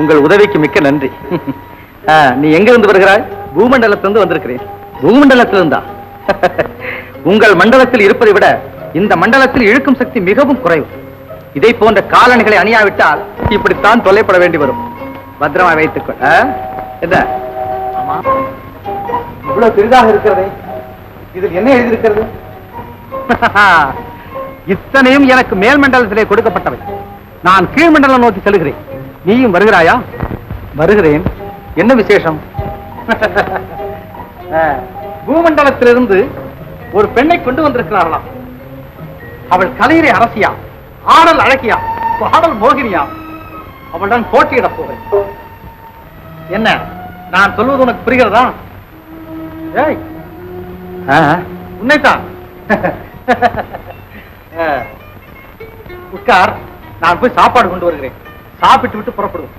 உங்கள் உதவிக்கு மிக்க நன்றி. நீ எங்க இருந்து வருகிறாய்? பூமண்டலத்திலிருந்து வந்திருக்கிறேன். பூமண்டலத்திலிருந்தா? உங்கள் மண்டலத்தில் இருப்பதை விட இந்த மண்டலத்தில் இழுக்கும் சக்தி மிகவும் குறைவு. இதை போன்ற காலணிகளை அணியாவிட்டால் இப்படித்தான் தொல்லைப்பட வேண்டி வரும். பத்திரமா வைத்துக்கொள். என்ன இவ்வளவு பெரிதாக இருக்கிறதே, இதில் என்ன எழுதியிருக்கிறது? இத்தனையும் எனக்கு மேல் மண்டலத்திலே கொடுக்கப்பட்டவை. நான் கீழ்மண்டலம் நோக்கி செல்கிறேன். நீயும் வருகிறாயா? வருகிறேன். என்ன விசேஷம்? பூமண்டலத்திலிருந்து ஒரு பெண்ணை கொண்டு வந்திருக்கிறார்களாம். அவள் கலையிலே அரசியா, ஆடல் அழகியா, பாடல் மோகினியா. அவளுடன் போட்டியிடப் போகிறேன். என்ன நான் சொல்வது உனக்கு புரிகிறதா? உன்னைத்தான். உட்கார், நான் போய் சாப்பாடு கொண்டு வருகிறேன். சாப்பிட்டு விட்டு புறப்படுவோம்.